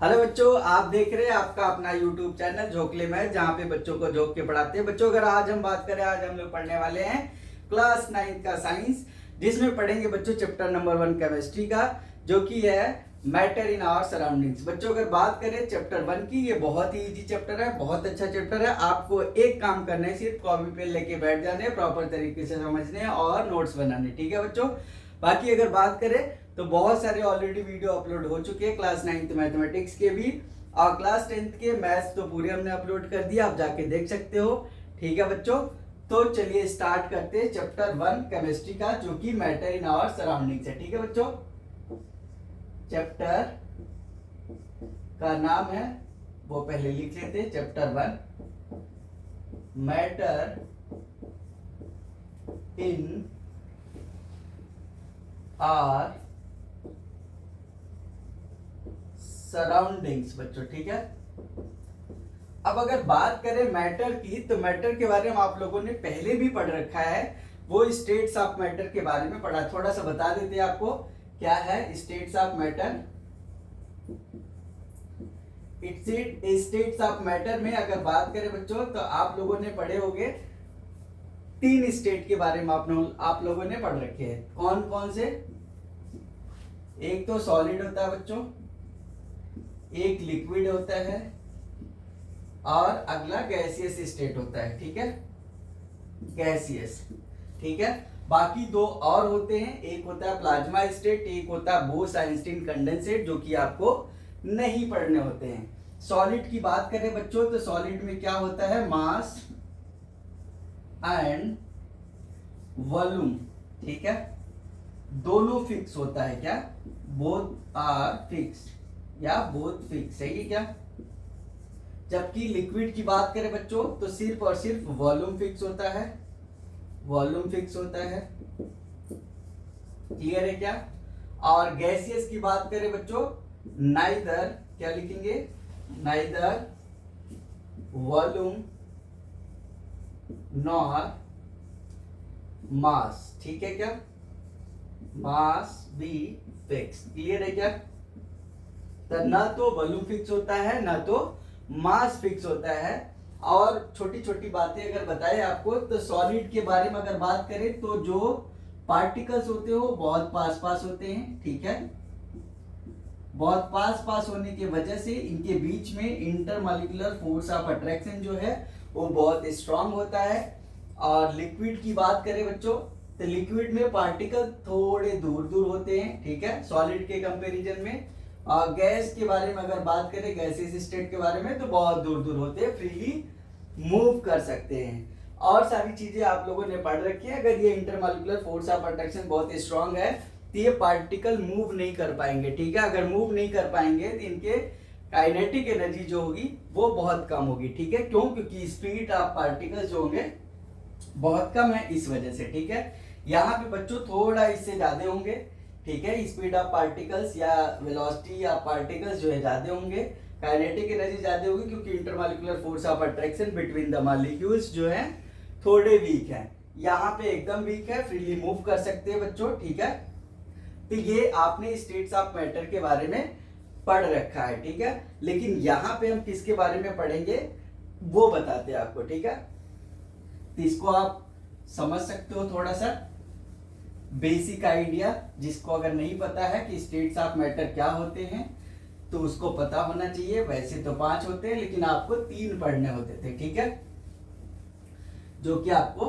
Hello बच्चों, आप देख रहे हैं आपका अपना YouTube चैनल झोंकले में, जहाँ पे बच्चों को झोंक के पढ़ाते हैं। बच्चों अगर आज हम बात करें, आज हम लोग पढ़ने वाले हैं क्लास 9 का साइंस, जिसमें पढ़ेंगे बच्चों चैप्टर नंबर 1 केमिस्ट्री का, जो कि है मैटर इन आवर सराउंडिंग्स। बच्चों अगर बात करें चैप्टर 1 की, ये बहुत ही इजी चैप्टर है, बहुत अच्छा चैप्टर है। आपको एक काम करना है, सिर्फ कॉपी पेन लेके बैठ जाने, प्रॉपर तरीके से समझने और नोट्स बनाने, ठीक है बच्चों। बाकी अगर बात करें तो बहुत सारे ऑलरेडी वीडियो अपलोड हो चुके हैं क्लास 9th मैथमेटिक्स के भी, और क्लास 10th के मैथ्स तो पूरे हमने अपलोड कर दिया, आप जाके देख सकते हो, ठीक है बच्चों। तो चलिए स्टार्ट करते हैं चैप्टर 1 केमिस्ट्री का, जो कि मैटर इन आवर सराउंडिंग्स है, ठीक है बच्चों। चैप्टर का नाम है, वो पहले लिख लेते हैं, chapter 1 matter in our surroundings बच्चों, ठीक है। अब अगर बात करें मैटर की, तो मैटर के बारे में आप लोगों ने पहले भी पढ़ रखा है, वो स्टेट्स ऑफ मैटर के बारे में पढ़ा। थोड़ा सा बता देते हैं आपको क्या है states of matter. States of matter में अगर बात करें बच्चों, तो आप लोगों ने पढ़े होंगे 3 स्टेट के बारे में आप लोगों ने पढ़ रखे हैं। कौन कौन से? एक तो सॉलिड होता है बच्चों, एक लिक्विड होता है, और अगला गैसियस स्टेट होता है, ठीक है, गैसियस, ठीक है। बाकी 2 और होते हैं, एक होता है प्लाज्मा स्टेट, एक होता है बोस-आइंस्टीन कंडेंसेट, जो कि आपको नहीं पढ़ने होते हैं। सॉलिड की बात करें बच्चों, तो सॉलिड में क्या होता है, मास एंड वॉल्यूम, ठीक है, दोनों फिक्स होता है, क्या, बोथ आर फिक्स या बोथ फिक्स है ये क्या। जबकि लिक्विड की बात करें बच्चों, तो सिर्फ और सिर्फ वॉल्यूम फिक्स होता है, वॉल्यूम फिक्स होता है, क्लियर है क्या। और गैसियस की बात करें बच्चों, नाइदर, क्या लिखेंगे, नाइदर वॉल्यूम नॉर मास, ठीक है क्या, मास बी फिक्स, क्लियर है क्या। तो ना तो वॉल्यूम फिक्स होता है, ना तो मास फिक्स होता है। और छोटी छोटी बातें अगर बताए आपको, तो सॉलिड के बारे में अगर बात करें, तो जो पार्टिकल्स होते हो बहुत पास पास होते हैं, ठीक है, बहुत पास पास होने की वजह से इनके बीच में इंटरमॉलिक्यूलर फोर्स ऑफ अट्रैक्शन जो है वो बहुत स्ट्रांग होता है। और लिक्विड की बात करें बच्चों, तो लिक्विड में पार्टिकल थोड़े दूर दूर होते हैं, ठीक है, सॉलिड के कंपैरिजन में। और गैस के बारे में अगर बात करें, गैसेस स्टेट के बारे में, तो बहुत दूर दूर होते हैं, फ्रीली मूव कर सकते हैं। और सारी चीजें आप लोगों ने पढ़ रखी है। अगर ये इंटरमॉलिक्यूलर फोर्स ऑफ अट्रैक्शन बहुत स्ट्रांग है, तो ये पार्टिकल मूव नहीं कर पाएंगे, ठीक है। अगर मूव नहीं कर पाएंगे तो इनके काइनेटिक एनर्जी जो होगी वो बहुत कम होगी, ठीक है। क्यों? क्योंकि स्पीड ऑफ पार्टिकल्स जो होंगे बहुत कम है, इस वजह से, ठीक है। यहाँ पे बच्चों थोड़ा इससे ज्यादा होंगे, ठीक है, स्पीड ऑफ पार्टिकल्स या वेलोसिटी ऑफ पार्टिकल्स जो है ज्यादा होंगे, काइनेटिक एनर्जी ज्यादा होगी, क्योंकि intermolecular force of attraction between the molecules जो है थोड़े वीक है। यहाँ पे एकदम वीक है, फ्रीली मूव कर सकते हैं बच्चों, ठीक है। तो ये आपने स्टेट्स ऑफ मैटर के बारे में पढ़ रखा है, ठीक है। लेकिन यहाँ पे हम किसके बारे में पढ़ेंगे वो बताते हैं आपको, ठीक है। तो इसको आप समझ सकते हो, थोड़ा सा बेसिक आइडिया, जिसको अगर नहीं पता है कि स्टेट्स ऑफ मैटर क्या होते हैं, तो उसको पता होना चाहिए। वैसे तो 5 होते हैं, लेकिन आपको 3 पढ़ने होते थे, ठीक है, जो कि आपको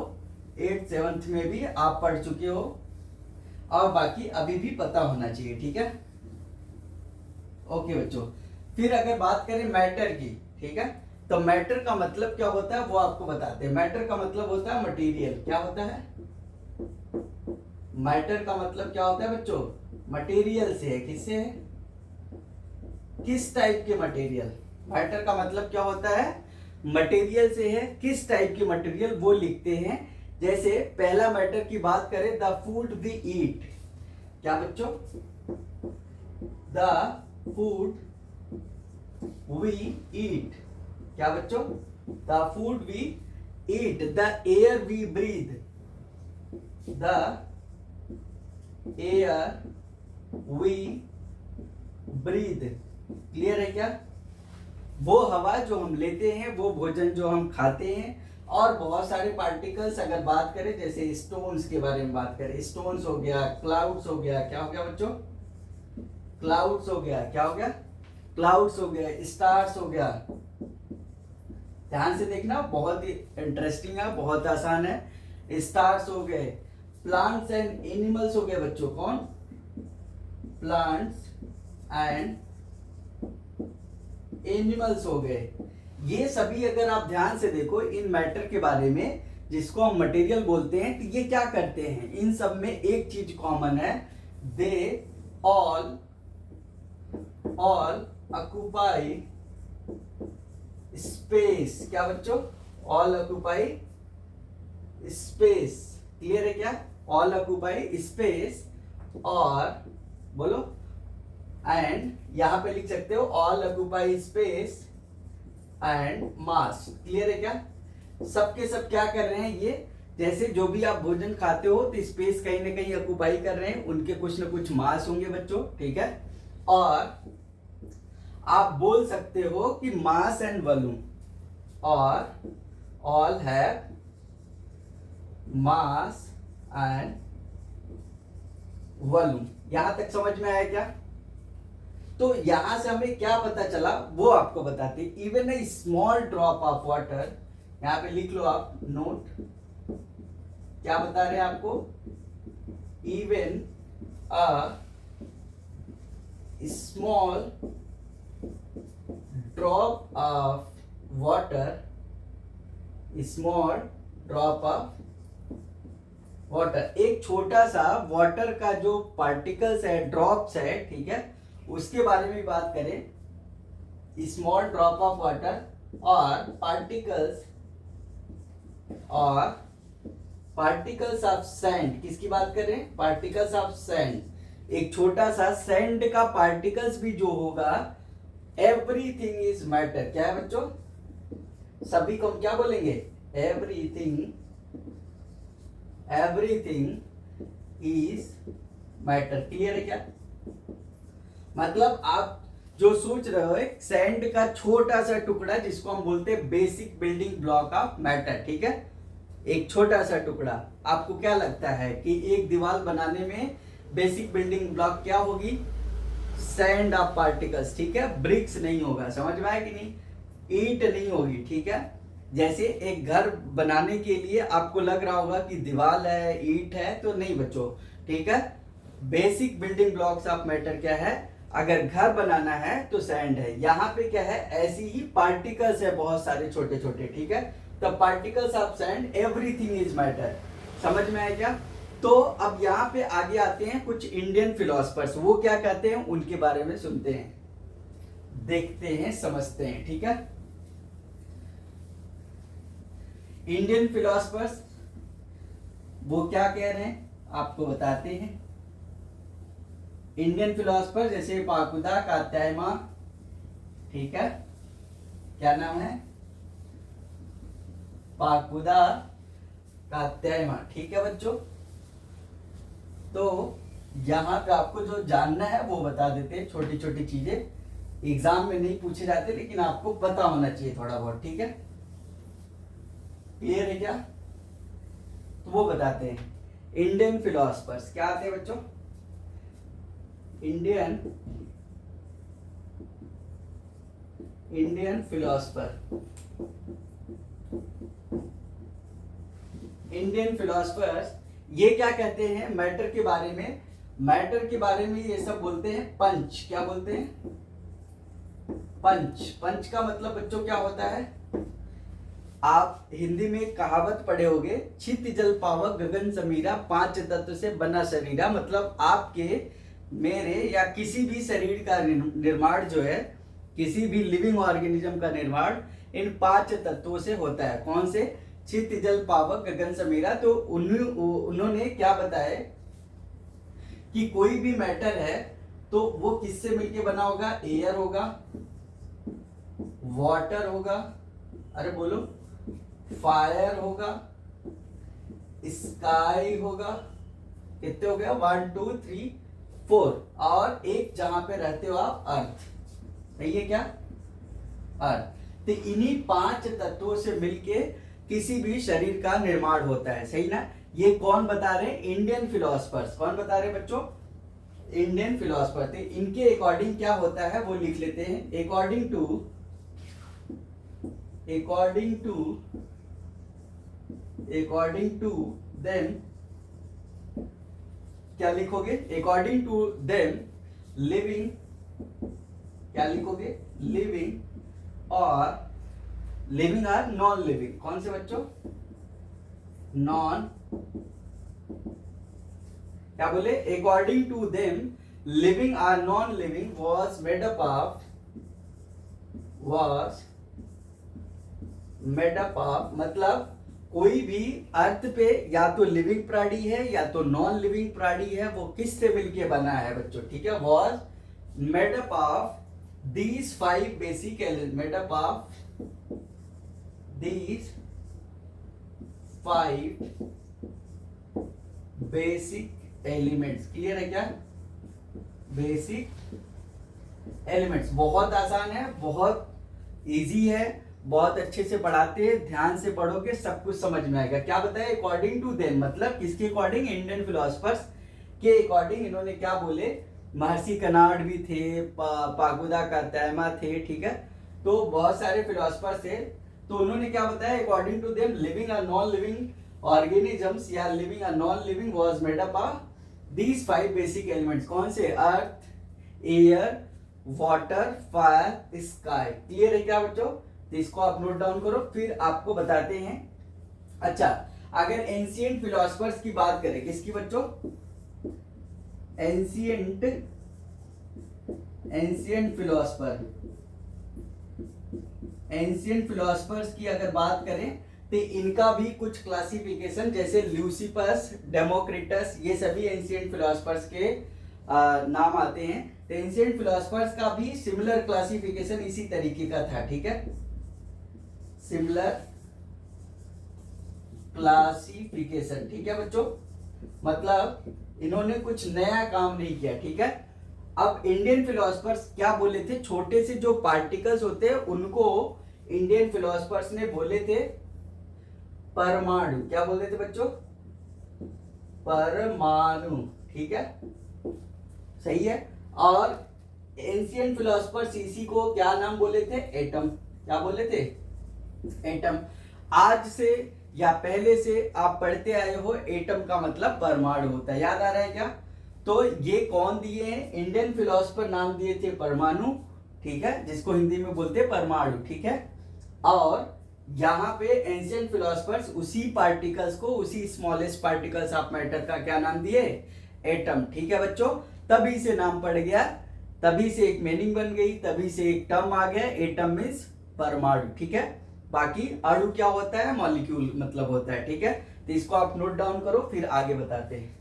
8th 7th में भी आप पढ़ चुके हो, और बाकी अभी भी पता होना चाहिए, ठीक है। ओके बच्चों, फिर अगर बात करें मैटर की, ठीक है, तो मैटर का मतलब क्या होता है वो आपको बताते हैं। मैटर का मतलब होता है मटेरियल। क्या होता है? मैटर का मतलब क्या होता है बच्चों? मटेरियल से है। किससे है? किस टाइप के मटेरियल। मैटर का मतलब क्या होता है? मटेरियल से है। किस टाइप के मटेरियल वो लिखते हैं। जैसे पहला मैटर की बात करें, द फूड वी ईट। क्या बच्चों? The food we eat. क्या बच्चों? The food we eat, the air we breathe, the air we breathe, clear है क्या? वो हवा जो हम लेते हैं, वो भोजन जो हम खाते हैं, और बहुत सारे पार्टिकल्स अगर बात करें, जैसे स्टोन्स के बारे में बात करें, स्टोन्स हो गया, क्लाउड्स हो गया, क्या हो गया बच्चों? क्लाउड्स हो गया, क्या हो गया? क्लाउड्स हो गया, स्टार्स हो गया। ध्यान से देखना, बहुत ही इंटरेस्टिंग है, बहुत आसान है। स्टार्स हो गए, प्लांट्स एंड एनिमल्स हो गए बच्चों। कौन? प्लांट्स एंड एनिमल्स हो गए। ये सभी अगर आप ध्यान से देखो इन मैटर के बारे में, जिसको हम मटेरियल बोलते हैं, तो ये क्या करते हैं? इन सब में एक चीज कॉमन है, दे ऑल ऑक्यूपाई स्पेस। क्या बच्चों? All occupy space. क्लियर है क्या? ऑल ऑक्यूपाई स्पेस, और बोलो, एंड यहां पे लिख सकते हो all occupy space and mass. Clear है क्या? सबके सब क्या कर रहे हैं? ये जैसे जो भी आप भोजन खाते हो तो स्पेस कहीं ना कहीं ऑक्यूपाई कर रहे हैं, उनके कुछ ना कुछ मास होंगे बच्चों, ठीक है? और आप बोल सकते हो कि मास एंड वॉल्यूम, और all have mass and volume. यहां तक समझ में आया क्या? तो यहां से हमें क्या पता चला वो आपको बताते। Even a small drop of water, यहां पे लिख लो आप नोट, क्या बता रहे हैं आपको? Even a small drop of water, small drop of water, एक छोटा सा वाटर का जो पार्टिकल्स है, ड्रॉप्स है, ठीक है, उसके बारे में बात करें। स्मॉल ड्रॉप ऑफ वाटर और पार्टिकल्स ऑफ सैंड। किसकी बात कर रहे हैं? Particles of sand. एक छोटा सा सैंड का पार्टिकल्स भी जो होगा, एवरीथिंग इज मैटर। क्या है बच्चों? सभी को हम क्या बोलेंगे? Everything is matter. क्लियर है क्या? मतलब आप जो सोच रहे हो, एक सैंड का छोटा सा टुकड़ा, जिसको हम बोलते हैं basic building block of matter, ठीक है? एक छोटा सा टुकड़ा। आपको क्या लगता है कि एक दीवार बनाने में बेसिक बिल्डिंग ब्लॉक क्या होगी? सैंड ऑफ पार्टिकल्स, ठीक है? ब्रिक्स नहीं होगा। समझ में आया कि नहीं? ईंट नहीं होगी, ठीक है? जैसे एक घर बनाने के लिए आपको लग रहा होगा कि दीवार है, ईंट है, तो नहीं बच्चों, ठीक है? Basic building blocks of matter क्या है? अगर घर बनाना है तो सैंड है। यहाँ पे क्या है? ऐसी ही पार्टिकल्स है बहुत सारे छोटे छोटे, ठीक है? तो particles of sand, everything is matter. समझ में आया क्या? तो अब यहाँ पे आगे आते हैं कुछ इंडियन फिलोसफर्स, वो क्या कहते हैं उनके बारे में सुनते हैं, देखते हैं, समझते हैं, ठीक है? इंडियन फिलोसफर्स वो क्या कह रहे हैं आपको बताते हैं। इंडियन फिलोसफर जैसे फाकुदा, कात्यायमा, ठीक है? क्या नाम है? फाकुदा, कात्यायमा, ठीक है बच्चों? तो यहां पे आपको जो जानना है वो बता देते हैं, छोटी छोटी चीजें एग्जाम में नहीं पूछे जाते, लेकिन आपको पता होना चाहिए थोड़ा बहुत, ठीक है? क्लियर है क्या? तो वो बताते हैं इंडियन फिलोसफर्स क्या आते हैं बच्चों? Indian philosopher. इंडियन फिलोसफर्स ये क्या कहते हैं मैटर के बारे में? मैटर के बारे में ये सब बोलते हैं पंच। क्या बोलते हैं? पंच। पंच का मतलब बच्चों क्या होता है? आप हिंदी में कहावत पढ़े होंगे, छित जल पावक गगन समीरा, पांच तत्व से बना शरीरा। मतलब आपके, मेरे या किसी भी शरीर का निर्माण जो है, किसी भी लिविंग ऑर्गेनिज्म का निर्माण इन पांच तत्वों से होता है। कौन से? छित जल पावक गगन समीरा। तो उन्होंने क्या बताया कि कोई भी मैटर है तो वो किससे मिलके बना होगा? एयर होगा, वाटर होगा, अरे बोलो, फायर होगा, स्काई होगा, कितने हो गया? 1 2 3 4, और एक जहां पे रहते हो आप, अर्थ। सही है क्या? अर्थ। तो इन्हीं 5 तत्वों से मिलके किसी भी शरीर का निर्माण होता है, सही ना? ये कौन बता रहे हैं? Indian philosophers. कौन बता रहे हैं बच्चों? Indian philosopher. तो इनके अकॉर्डिंग क्या होता है वो लिख लेते हैं। अकॉर्डिंग टू देम, क्या लिखोगे? अकॉर्डिंग टू देम लिविंग, क्या लिखोगे? लिविंग और लिविंग आर नॉन लिविंग। कौन से बच्चों? नॉन, क्या बोले? According to them living or non living was made up of, मतलब कोई भी अर्थ पे या तो लिविंग प्राणी है या तो नॉन लिविंग प्राणी है, वो किस से मिलके बना है बच्चों? ठीक है, was made up of these 5 basic elements, made up of these 5 basic elements. Clear है क्या? बेसिक एलिमेंट्स बहुत आसान है, बहुत इजी है, बहुत अच्छे से पढ़ाते हैं, ध्यान से पढ़ोगे सब कुछ समझ में आएगा। क्या बताया? अकॉर्डिंग टू देम, मतलब किसके अकॉर्डिंग? इंडियन फिलोसफर्स के अकॉर्डिंग। इन्होंने क्या बोले? महर्षि कनाड भी थे, पागुदा का तैमा थे, ठीक है, तो बहुत सारे फिलोसफर्स थे। तो उन्होंने क्या बताया? अकॉर्डिंग टू देम लिविंग और नॉन लिविंग ऑर्गेनिजम्स या लिविंग और non living was made up of these 5 basic elements. कौन से? Earth, air, water, fire, sky. Clear है क्या बच्चों? तो इसको आप नोट डाउन करो, फिर आपको बताते हैं। अच्छा, अगर एंशिएंट फिलोसफर्स की बात करें, किसकी बच्चों? एंशिएंट फिलोसफर्स की अगर बात करें तो इनका भी कुछ क्लासिफिकेशन, जैसे ल्यूसिपस, डेमोक्रिटस, ये सभी एंशिएंट फिलोसफर्स के नाम आते हैं। तो एंशिएंट फिलोसफर्स का भी सिमिलर क्लासिफिकेशन इसी तरीके का था, ठीक है, सिमिलर क्लासिफिकेशन, ठीक है बच्चों, मतलब इन्होंने कुछ नया काम नहीं किया, ठीक है। अब इंडियन फिलोसफर्स क्या बोले थे? छोटे से जो पार्टिकल्स होते हैं उनको इंडियन फिलोसफर्स ने बोले थे परमाणु। क्या बोलते थे बच्चों? परमाणु, ठीक है, सही है। और एंशिएंट फिलोसफर्स इसी को क्या नाम बोले थे? एटम। क्या बोले थे? एटम। आज से या पहले से आप पढ़ते आए हो, एटम का मतलब परमाणु होता है, याद आ रहा है क्या? तो ये कौन दिए हैं? इंडियन फिलोसफर नाम दिए थे परमाणु, ठीक है, जिसको हिंदी में बोलते हैं परमाणु, ठीक है। और यहाँ पे एंशिएंट फिलोसफर्स उसी पार्टिकल्स को, उसी स्मॉलेस्ट पार्टिकल्स ऑफ मैटर का क्या नाम दिए? एटम, ठीक है बच्चों। तभी से नाम पड़ गया, तभी से एक मीनिंग बन गई, तभी से एक टर्म आ गया, एटम मींस परमाणु, ठीक है। बाकी अणु क्या होता है? मॉलिक्यूल मतलब होता है, ठीक है। तो इसको आप नोट डाउन करो, फिर आगे बताते हैं।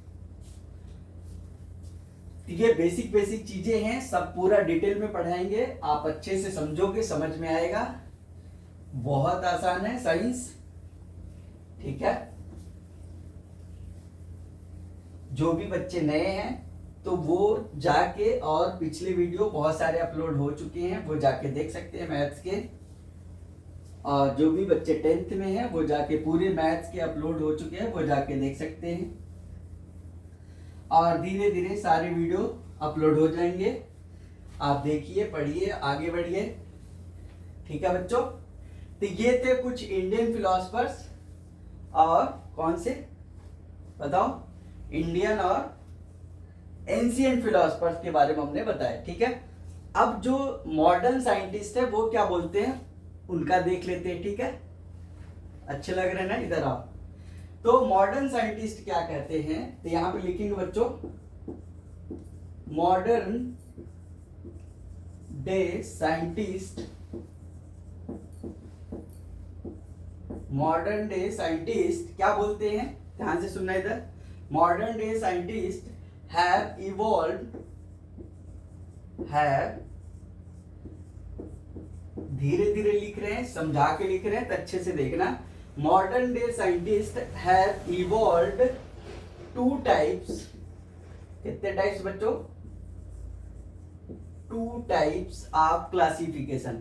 ये बेसिक चीजें हैं, सब पूरा डिटेल में पढ़ाएंगे, आप अच्छे से समझोगे, समझ में आएगा, बहुत आसान है साइंस, ठीक है। जो भी बच्चे नए हैं तो वो जाके, और पिछले वीडियो बहुत सारे अपलोड हो चुके हैं, वो जाके देख सकते हैं मैथ्स के। और जो भी बच्चे 10th में हैं वो जाके पूरे मैथ्स के अपलोड हो चुके हैं, वो जाके देख सकते हैं। और धीरे धीरे सारे वीडियो अपलोड हो जाएंगे, आप देखिए, पढ़िए, आगे बढ़िए, ठीक है बच्चों। तो ये थे कुछ इंडियन फिलोसफर्स, और कौन से बताओ? इंडियन और एंशिएंट फिलोसफर्स के बारे में हमने बताया, ठीक है। अब जो मॉडर्न साइंटिस्ट है वो क्या बोलते हैं, उनका देख लेते हैं, ठीक है। अच्छे लग रहे हैं ना? इधर आओ। तो मॉडर्न साइंटिस्ट क्या कहते हैं, तो यहां पे लिखेंगे बच्चों, modern day scientist, modern day scientist क्या बोलते हैं? ध्यान से सुनना इधर। Modern day scientist have evolved, have, धीरे धीरे लिख रहे हैं, समझा के लिख रहे हैं, तो अच्छे से देखना। Modern day scientist have evolved 2 types, कितने टाइप्स बच्चों? Two types of classification.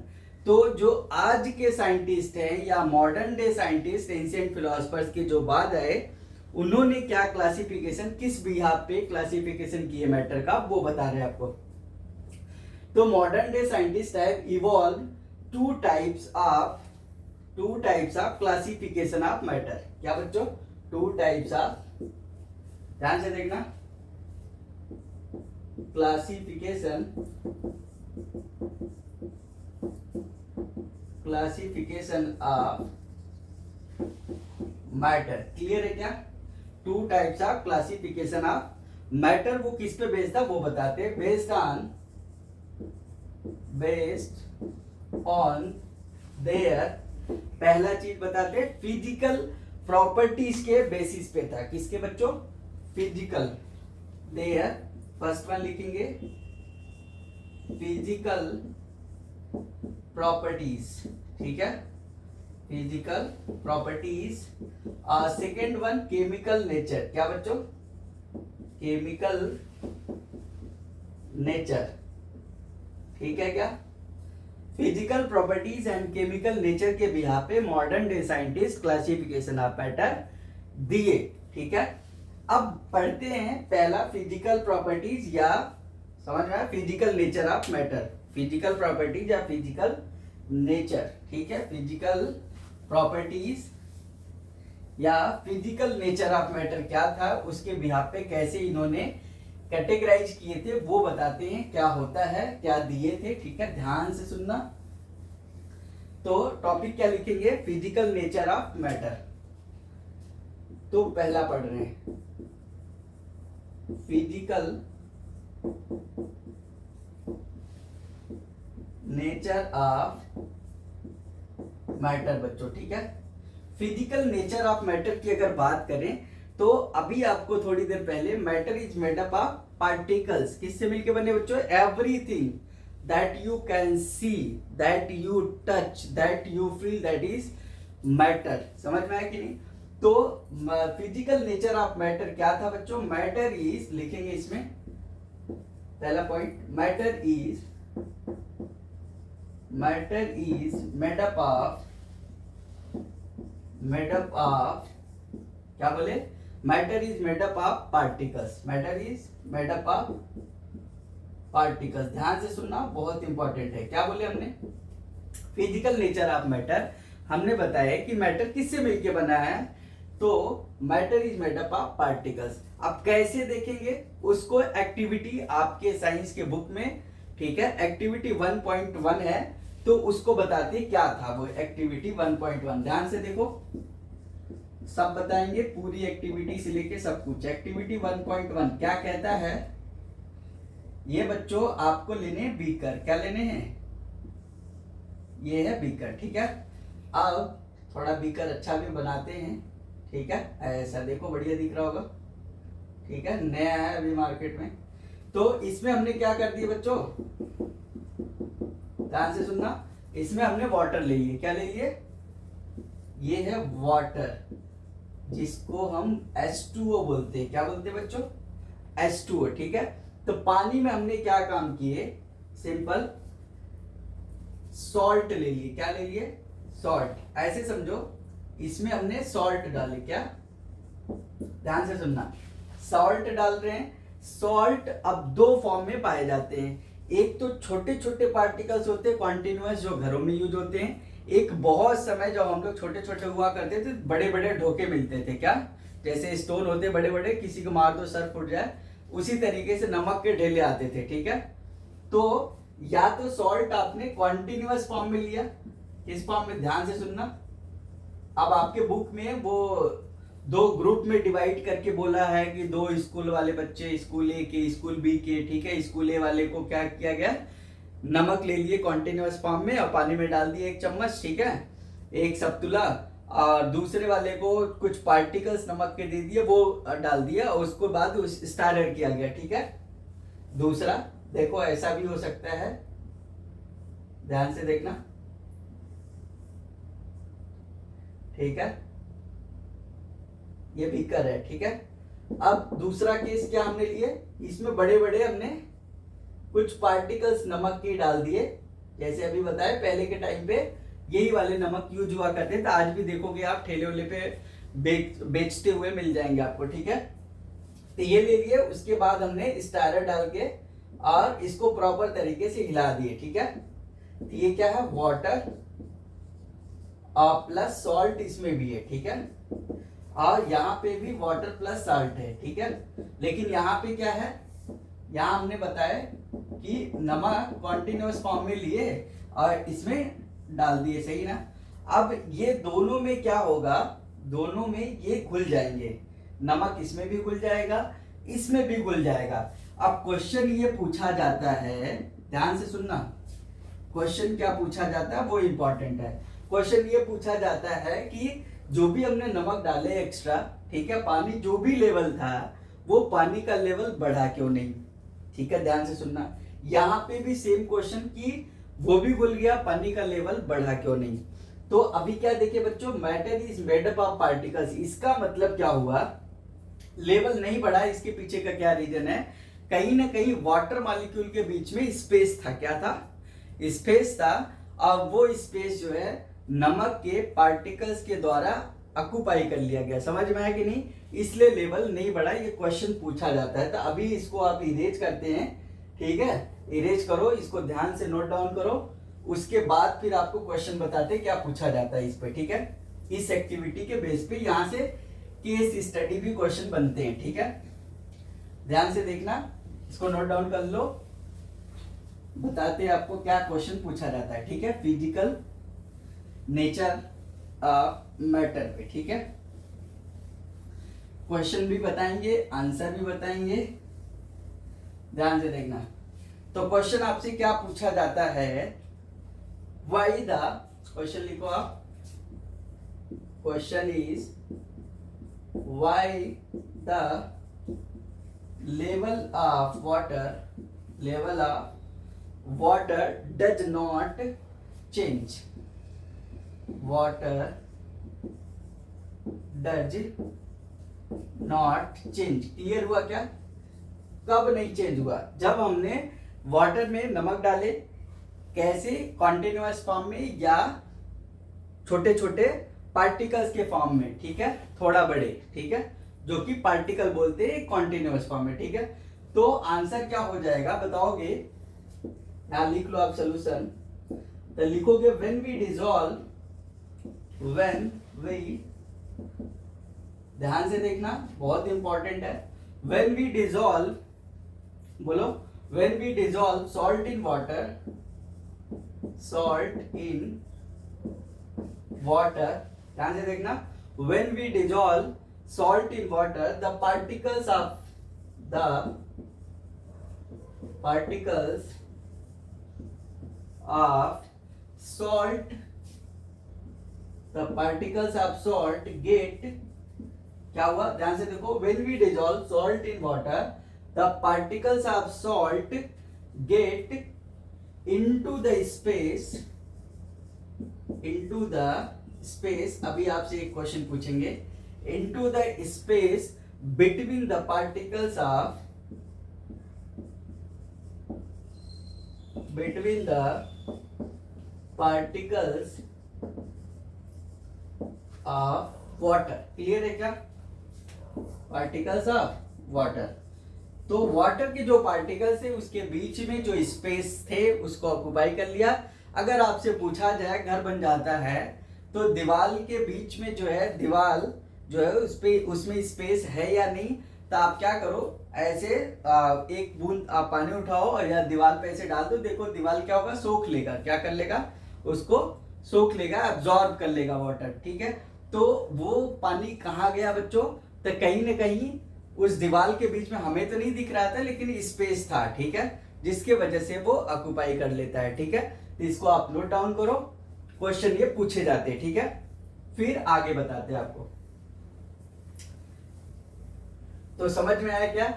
तो जो आज के साइंटिस्ट हैं या modern day scientist ancient philosophers के जो बाद आए, उन्होंने क्या क्लासिफिकेशन, किस बिहाफ पे क्लासिफिकेशन किए मैटर का, वो बता रहे हैं आपको। तो modern day scientist have evolve two types of classification of matter. क्या बच्चों? टू टाइप्स ऑफ, ध्यान से देखना, क्लासिफिकेशन ऑफ मैटर। क्लियर है क्या? Two types of classification of matter. वो किस पे बेस्ड था वो बताते हैं। बेस्ड ऑन देयर, पहला चीज बताते फिजिकल प्रॉपर्टीज के बेसिस पे था। किसके बच्चों? फिजिकल। देयर, फर्स्ट वन लिखेंगे फिजिकल प्रॉपर्टीज, ठीक है, physical properties. Second one chemical nature. क्या बच्चों? केमिकल नेचर, ठीक है क्या? Physical properties and chemical nature के बिहाफ पे modern day scientist classification of matter दिए, ठीक है। अब पढ़ते हैं पहला फिजिकल प्रॉपर्टीज या समझ में आया, physical nature of matter. Physical properties या फिजिकल नेचर, ठीक है, फिजिकल प्रॉपर्टीज या फिजिकल नेचर ऑफ मैटर क्या था, उसके बिहाफ पे कैसे इन्होंने कैटेगराइज किए थे वो बताते हैं। क्या होता है, क्या दिए थे, ठीक है, ध्यान से सुनना। तो टॉपिक क्या लिखेंगे? Physical nature of matter. तो पहला पढ़ रहे हैं फिजिकल नेचर ऑफ मैटर बच्चों, ठीक है। फिजिकल नेचर ऑफ मैटर की अगर बात करें तो अभी आपको थोड़ी देर पहले matter is made up of particles, किससे मिलके बने बच्चों? Everything that you can see, that you touch, that you feel, that is matter. समझ में आया कि नहीं? तो फिजिकल नेचर ऑफ मैटर क्या था बच्चों? मैटर इज, लिखेंगे इसमें पहला point, matter is made up of क्या बोले? Matter is made up of particles. Matter is made up of particles. ध्यान से सुनना, बहुत इंपॉर्टेंट है। क्या बोले हमने? फिजिकल नेचर ऑफ मैटर हमने बताया कि मैटर किससे मिलके बना है, तो matter is made up of particles. अब कैसे देखेंगे उसको? एक्टिविटी आपके साइंस के बुक में, ठीक है, एक्टिविटी 1.1 है, तो उसको बताते क्या था वो एक्टिविटी 1.1। ध्यान से देखो, सब बताएंगे, पूरी एक्टिविटी से लेके सब कुछ। एक्टिविटी 1.1 क्या कहता है? ये बच्चों आपको लेने बीकर। क्या लेने हैं? ये है बीकर, ठीक है। अब थोड़ा बीकर अच्छा भी बनाते हैं, ठीक है, ऐसा देखो, बढ़िया दिख रहा होगा, ठीक है, नया है अभी मार्केट में। तो इसमें हमने क्या कर दिया बच्चों? ध्यान से सुनना, इसमें हमने वाटर ले लिए। क्या ले लिए? ये है वाटर, जिसको हम H2O बोलते हैं। क्या बोलते हैं बच्चों? H2O, ठीक है। तो पानी में हमने क्या काम किए? सिंपल सॉल्ट ले लिए। क्या ले लिए? सॉल्ट। ऐसे समझो, इसमें हमने सॉल्ट डाले। क्या? ध्यान से सुनना, सॉल्ट डाल रहे हैं। सॉल्ट अब दो फॉर्म में पाए जाते हैं। एक तो छोटे छोटे पार्टिकल्स होते हैं कॉन्टिन्यूअस, जो घरों में यूज होते हैं। एक बहुत समय जब हम लोग छोटे छोटे हुआ करते थे, बड़े बड़े ढोके मिलते थे। क्या? जैसे स्टोन होते बड़े बड़े, किसी को मार दो सर फूट जाए, उसी तरीके से नमक के ढेले आते थे, ठीक है। तो या तो सॉल्ट आपने कॉन्टिन्यूअस फॉर्म में लिया, किस फॉर्म में? ध्यान से सुनना। अब आपके बुक में वो दो ग्रुप में डिवाइड करके बोला है कि दो स्कूल वाले बच्चे, स्कूल ए के, स्कूल बी के, ठीक है। स्कूल ए वाले को क्या किया गया? नमक ले लिए कॉन्टिन्यूअस फॉर्म में और पानी में डाल दिए 1 चम्मच, ठीक है, 1 सप्तुला। और दूसरे वाले को कुछ पार्टिकल्स नमक के दे दिए, वो डाल दिया, और उसको बाद स्टार्टर किया गया, ठीक है। दूसरा देखो, ऐसा भी हो सकता है, ध्यान से देखना, ठीक है, ये बीकर है, ठीक है। अब दूसरा केस क्या हमने लिए? इसमें बड़े बड़े हमने कुछ पार्टिकल्स नमक के डाल दिए, जैसे अभी बताया पहले के टाइम पे यही वाले नमक यूज हुआ करते थे, आज भी देखोगे आप ठेले वाले पे बेचते हुए मिल जाएंगे आपको, ठीक है। तो ये ले लिए, उसके बाद हमने स्टायरर डाल के और इसको प्रॉपर तरीके से हिला दिए, ठीक है। तो ये क्या है, वाटर प्लस सॉल्ट इसमें भी है, ठीक है। और यहाँ पे भी वाटर प्लस सॉल्ट है, ठीक है। लेकिन यहाँ पे क्या है, यहाँ हमने बताया कि नमक कॉन्टिन्यूअस फॉर्म में लिए और इसमें डाल दिए, सही ना। अब ये दोनों में क्या होगा, दोनों में ये घुल जाएंगे, नमक इसमें भी घुल जाएगा, इसमें भी घुल जाएगा। अब क्वेश्चन ये पूछा जाता है, ध्यान से सुनना, क्वेश्चन क्या पूछा जाता है वो इंपॉर्टेंट है। क्वेश्चन ये पूछा जाता है कि जो भी हमने नमक डाले एक्स्ट्रा, ठीक है, पानी जो भी लेवल था वो पानी का लेवल बढ़ा क्यों नहीं, ठीक है, ध्यान से सुनना। यहाँ पे भी सेम क्वेश्चन की वो भी घुल गया, पानी का लेवल बढ़ा क्यों नहीं। तो अभी क्या देखिए बच्चों, matter is made up of particles, इसका मतलब क्या हुआ, लेवल नहीं बढ़ा, इसके पीछे का क्या रीजन है, कहीं ना कहीं वाटर मॉलिक्यूल के बीच में स्पेस था, क्या था, स्पेस था। अब वो स्पेस जो है नमक के पार्टिकल्स के द्वारा ऑक्यूपाई कर लिया गया, समझ में आया कि नहीं, इसलिए लेवल नहीं बढ़ा, ये क्वेश्चन पूछा जाता है। तो अभी इसको आप इरेज करते हैं, ठीक है, इरेज करो, इसको ध्यान से नोट डाउन करो, उसके बाद फिर आपको क्वेश्चन बताते हैं क्या पूछा जाता है इस पे, ठीक है। इस एक्टिविटी के बेस पे यहाँ से केस स्टडी भी क्वेश्चन बनते हैं, ठीक है। ध्यान से देखना, इसको नोट डाउन कर लो, बताते हैं आपको क्या क्वेश्चन पूछा जाता है, ठीक है, फिजिकल नेचर मैटर पे, ठीक है। क्वेश्चन भी बताएंगे, आंसर भी बताएंगे, ध्यान से देखना। तो क्वेश्चन आपसे क्या पूछा जाता है, वाई द, क्वेश्चन लिखो आप, question is why the level of water does not change, water does not change, clear हुआ क्या, कब नहीं चेंज हुआ, जब हमने वाटर में नमक डाले, कैसे, कॉन्टिन्यूअस फॉर्म में या छोटे छोटे पार्टिकल्स के फॉर्म में, ठीक है, थोड़ा बड़े, ठीक है, जो कि पार्टिकल बोलते हैं कॉन्टिन्यूअस फॉर्म में, ठीक है। तो आंसर क्या हो जाएगा बताओगे, यहां लिख लो आप सोल्यूशन, तो लिखोगे व्हेन वी डिसॉल्व, ध्यान से देखना बहुत इंपॉर्टेंट है, व्हेन वी डिसॉल्व, बोलो, when we dissolve salt in water, ध्यान से देखना, when we dissolve salt in water, the particles of salt get, क्या हुआ, ध्यान से देखो, when we dissolve salt in water, the particles of salt get into the space, अभी आपसे एक क्वेश्चन पूछेंगे, into the space between the particles of water, clear है क्या, पार्टिकल्स ऑफ वाटर, तो वाटर के जो पार्टिकल्स है उसके बीच में जो स्पेस थे उसको ऑक्यूपाई कर लिया। अगर आपसे पूछा जाए घर बन जाता है तो दीवार के बीच में जो है, दीवार जो है उसमें स्पेस है या नहीं, तो आप क्या करो, ऐसे एक बूंद आप पानी उठाओ और या दीवार पे ऐसे डाल दो, देखो दीवार क्या होगा, सोख लेगा, क्या कर लेगा, उसको सोख लेगा, एब्जॉर्ब कर लेगा वाटर, ठीक है। तो वो पानी कहाँ गया बच्चों, तो कहीं ना कहीं उस दीवार के बीच में, हमें तो नहीं दिख रहा था लेकिन स्पेस था, ठीक है, जिसके वजह से वो ऑक्यूपाई कर लेता है, ठीक है। तो इसको आप नोट डाउन करो, क्वेश्चन ये पूछे जाते हैं, ठीक है। फिर आगे बताते हैं आपको, तो समझ में आया क्या,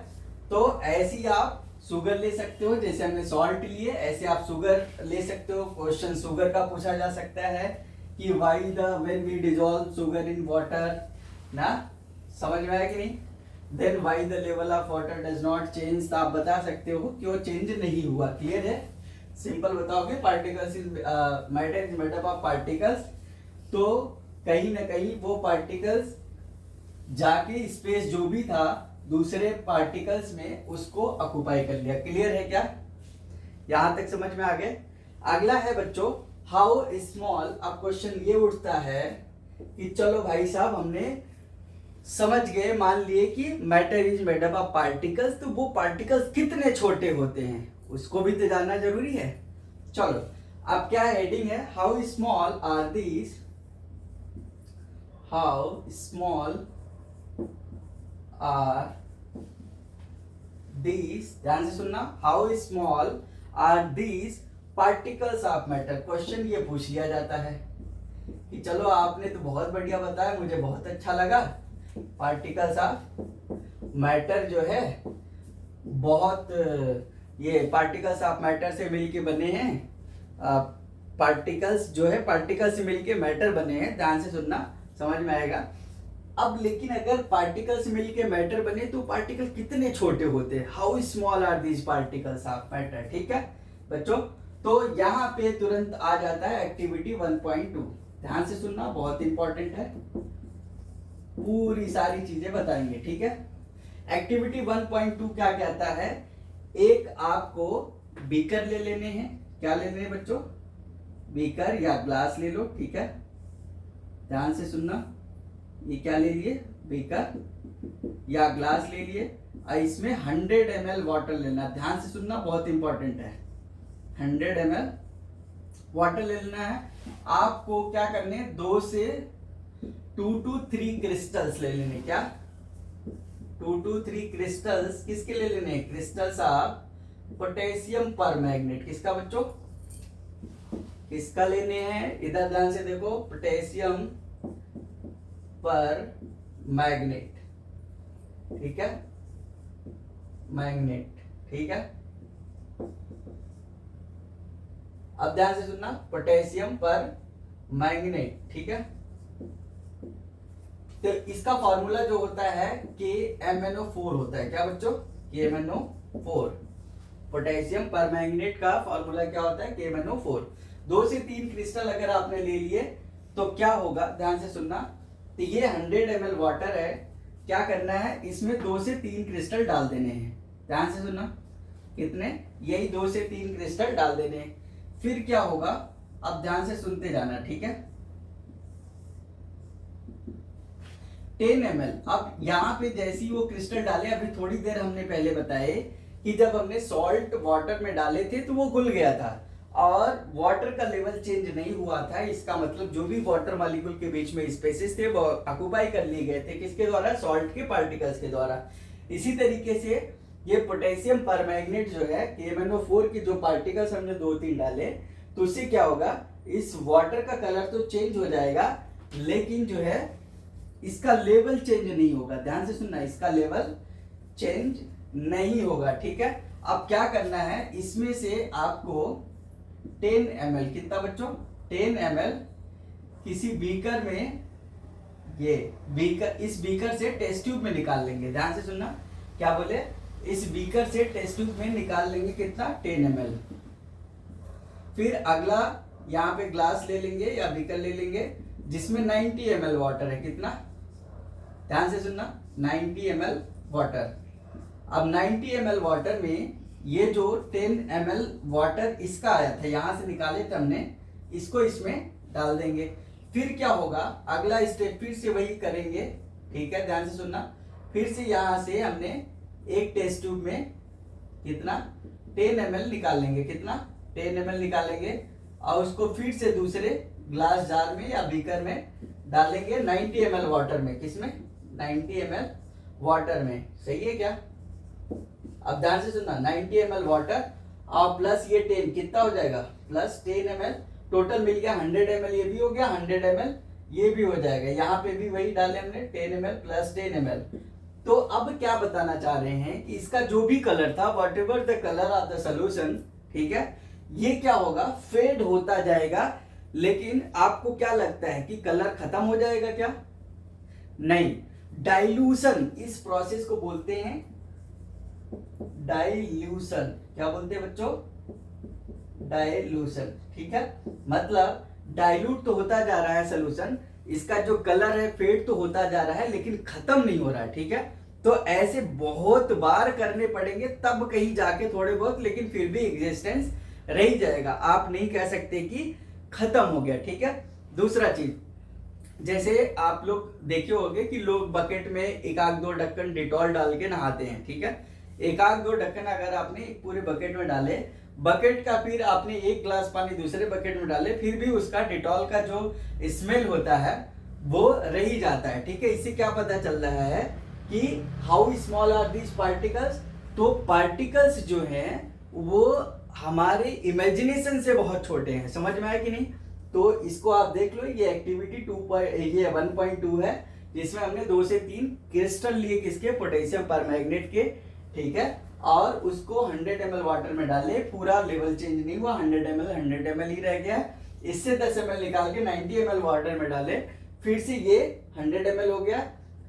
तो ऐसी आप शुगर ले सकते हो, जैसे हमने सॉल्ट लिए ऐसे आप शुगर ले सकते हो। क्वेश्चन शुगर का पूछा जा सकता है कि why the when we dissolve sugar in water, ना, समझ में आया कि नहीं। Then why the level of water does not change, तो आप बता सकते हो कि वो चेंज नहीं हुआ। क्लियर है? सिंपल बताओगे particles is matter is made up of particles, तो कहीं ना कहीं वो पार्टिकल्स जाके स्पेस जो भी था दूसरे पार्टिकल्स में उसको ऑक्युपाई कर लिया। क्लियर है क्या? यहां तक समझ में आ गए? अगला है बच्चों हाउ स्मॉल। अब क्वेश्चन ये उठता है कि चलो भाई साहब हमने समझ गए, मान लिए कि matter is made up of particles, तो वो पार्टिकल्स कितने छोटे होते हैं उसको भी तो जानना जरूरी है। चलो अब क्या हेडिंग है, how small are these, how small are these, ध्यान से सुनना, how small are these particles of matter. Question ये पूछ लिया जाता है कि चलो आपने तो बहुत बढ़िया बताया, मुझे बहुत अच्छा लगा, पार्टिकल्स ऑफ मैटर जो है बहुत, ये पार्टिकल्स ऑफ मैटर से मिलके बने हैं, पार्टिकल्स जो है पार्टिकल से मिलके मैटर बने हैं। ध्यान से सुनना, समझ में आएगा। अब लेकिन अगर पार्टिकल से मिलके मैटर बने तो पार्टिकल कितने छोटे होते हैं, how small are these particles of matter. ठीक है बच्चों, तो यहाँ पे तुरंत आ जाता है एक्टिविटी 1.2। ध्यान से सुनना, बहुत इंपॉर्टेंट है, पूरी सारी चीजें बताएंगे। ठीक है, एक्टिविटी 1.2 क्या कहता है, एक आपको बीकर ले लेने हैं। क्या लेने हैं बच्चों? बीकर या ग्लास ले लो। ठीक है, ध्यान से सुनना, ये क्या ले लिए, बीकर या ग्लास ले लिए, और इसमें 100 ml वाटर लेना। ध्यान से सुनना, बहुत इंपॉर्टेंट है, 100 ml वाटर ले लेना है। आपको क्या करने, 2 से 2 to 3 क्रिस्टल्स ले लेने। क्या? 2 to 3 क्रिस्टल्स किसके ले लेने? क्रिस्टल्स ऑफ पोटेशियम पर मैग्नेट। किसका बच्चों? किसका लेने हैं? इधर ध्यान से देखो, पोटेशियम पर मैग्नेट। ठीक है, मैग्नेट। ठीक है, अब ध्यान से सुनना, पोटेशियम पर मैग्नेट। ठीक है, तो इसका फॉर्मूला जो होता है KMnO4 होता है। क्या बच्चों? KMnO4। पोटेशियम पर मैग्नेट का फॉर्मूला क्या होता है? KMnO4। 2 से 3 क्रिस्टल अगर आपने ले लिए तो क्या होगा, ध्यान से सुनना, तो ये 100 ml वाटर है, क्या करना है, इसमें 2 से 3 क्रिस्टल डाल देने हैं। ध्यान से सुनना, कितने? यही 2 से 3 क्रिस्टल डाल देने हैं। फिर क्या होगा, अब ध्यान से सुनते जाना। ठीक है, 10 ml। अब यहाँ पे जैसी वो क्रिस्टल डाले, अभी थोड़ी देर हमने पहले बताए कि जब हमने सॉल्ट वाटर में डाले थे तो वो घुल गया था और वाटर का लेवल चेंज नहीं हुआ था। इसका मतलब जो भी वाटर मॉलिक्यूल के बीच में स्पेसेस थे वो ऑक्युपाई कर लिए गए थे। किसके द्वारा? सॉल्ट के पार्टिकल्स के द्वारा। इसी तरीके से ये पोटेशियम परमैंगनेट जो है, KMnO4 के जो पार्टिकल्स हमने 2-3 डाले, तो उससे क्या होगा, इस वाटर का कलर तो चेंज हो जाएगा लेकिन जो है इसका लेवल चेंज नहीं होगा। ध्यान से सुनना, इसका लेवल चेंज नहीं होगा। ठीक है, अब क्या करना है, इसमें से आपको 10 ml, कितना बच्चों? 10 ml किसी बीकर में, ये बीकर, इस बीकर से टेस्ट ट्यूब में निकाल लेंगे। ध्यान से सुनना, क्या बोले, इस बीकर से टेस्ट ट्यूब में निकाल लेंगे कितना? 10 ml। फिर अगला यहाँ पे ग्लास ले लेंगे या बीकर ले लेंगे जिसमें 90 ml वाटर है। कितना? ध्यान से सुनना, 90 ml वाटर। अब 90 ml वाटर में ये जो 10 ml वाटर इसका आया था, यहां से निकाले थे हमने, इसको इसमें डाल देंगे। फिर क्या होगा, अगला स्टेप फिर से वही करेंगे। ठीक है, ध्यान से सुनना, फिर से यहां से हमने एक टेस्ट ट्यूब में कितना? 10 ml निकाल लेंगे। कितना? 10 ml निकालेंगे और उसको फिर से दूसरे ग्लास जार में या बीकर में डालेंगे 90 ml वाटर में। किसमें? 90 ml वाटर में। सही है क्या? अब ध्यान से सुनना, 90 ml वाटर और प्लस ये 10, कितना हो जाएगा? प्लस 10 ml, टोटल मिल गया 100 ml, ये भी हो गया 100 ml, ये भी हो जाएगा। यहाँ पे भी वही डाले हमने, 10 ml प्लस 10 ml। तो अब क्या बताना चाह रहे हैं कि इसका जो भी कलर था, what ever the colour of the solution, ठीक है, ये क्या होगा, फेड होता जाएगा। लेकिन आपको क्या लगता है कि कलर खत्म हो जाएगा क्या? नहीं, डाइल्यूशन, इस प्रोसेस को बोलते हैं डाइल्यूशन। क्या बोलते हैं बच्चों? डाइल्यूशन। ठीक है, मतलब डाइल्यूट तो होता जा रहा है सोल्यूशन, इसका जो कलर है फेड तो होता जा रहा है लेकिन खत्म नहीं हो रहा है। ठीक है, तो ऐसे बहुत बार करने पड़ेंगे तब कहीं जाके थोड़े बहुत, लेकिन फिर भी एग्जिस्टेंस रह ही जाएगा। आप नहीं कह सकते कि खत्म हो गया। ठीक है, दूसरा चीज, जैसे आप लोग देखे होंगे कि लोग बकेट में एक आध दो ढक्कन डिटॉल डाल के नहाते हैं। ठीक है, एक आध दो ढक्कन अगर आपने पूरे बकेट में डाले, बकेट का फिर आपने एक ग्लास पानी दूसरे बकेट में डाले, फिर भी उसका डिटॉल का जो स्मेल होता है वो रह ही जाता है। ठीक है, इससे क्या पता चल रहा है कि how small are these particles. तो पार्टिकल्स जो हैं वो हमारे इमेजिनेशन से बहुत छोटे हैं। समझ में आया कि नहीं? तो इसको आप देख लो, ये एक्टिविटी 1.2 है, जिसमें हमने 2 से 3 क्रिस्टल लिए किसके, पोटेशियम परमैंगनेट के। ठीक है, और उसको 100 ml वाटर में डाले, पूरा लेवल चेंज नहीं हुआ, 100 ml ही रह गया। इससे 10 ml निकाल के 90 ml वाटर में डाले, फिर से ये 100 ml हो गया।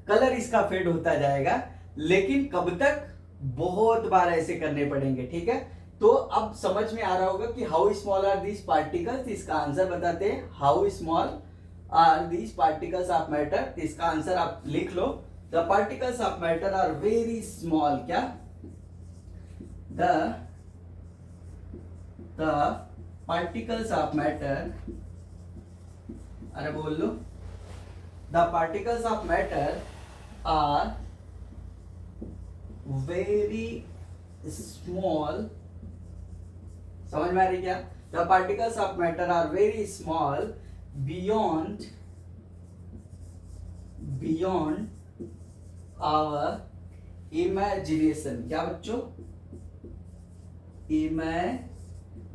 कलर इसका फेड होता जाएगा, लेकिन कब तक? बहुत बार ऐसे करने पड़ेंगे। ठीक है, तो अब समझ में आ रहा होगा कि how small are these particles. इसका आंसर बताते हैं, how small are these particles of matter. इसका आंसर आप लिख लो, the particles of matter are very small. क्या? द पार्टिकल्स ऑफ मैटर, अरे बोल लो, the particles of matter are very small. समझ में आ रही क्या? The particles of matter are very small beyond our imagination. क्या बच्चों?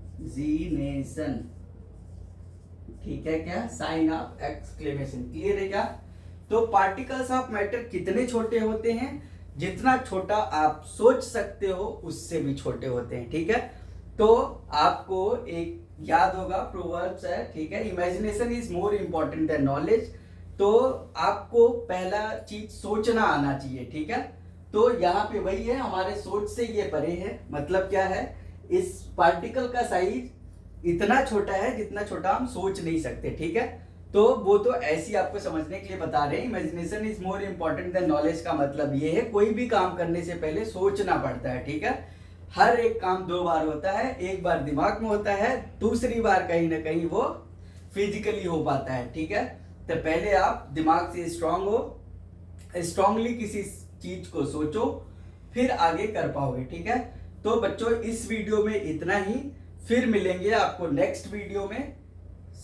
इमेजिनेशन। ठीक है, क्या? Sign of exclamation. क्लियर है क्या? तो पार्टिकल्स ऑफ मैटर कितने छोटे होते हैं? जितना छोटा आप सोच सकते हो उससे भी छोटे होते हैं। ठीक है, तो आपको एक याद होगा, प्रोवर्ब्स है। ठीक है, imagination is more important than knowledge. तो आपको पहला चीज सोचना आना चाहिए। ठीक है, तो यहाँ पे वही है, हमारे सोच से ये परे है। मतलब क्या है? इस पार्टिकल का साइज इतना छोटा है जितना छोटा हम सोच नहीं सकते। ठीक है, तो वो तो ऐसी आपको समझने के लिए बता रहे हैं। Imagination is more important than knowledge का मतलब ये है, कोई भी काम करने से पहले सोचना पड़ता है। ठीक है, हर एक काम 2 बार होता है, एक बार दिमाग में होता है, दूसरी बार कहीं ना कहीं वो फिजिकली हो पाता है। ठीक है, तो पहले आप दिमाग से स्ट्रांग हो, स्ट्रांगली किसी चीज को सोचो, फिर आगे कर पाओगे। ठीक है, तो बच्चों इस वीडियो में इतना ही, फिर मिलेंगे आपको नेक्स्ट वीडियो में।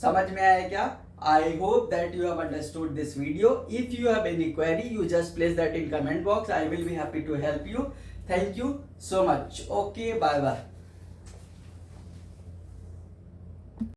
समझ में आया क्या? I hope that you have understood this video. If you have any query, you just place that in comment box. I will be happy to help you. Thank you so much. Okay, bye bye.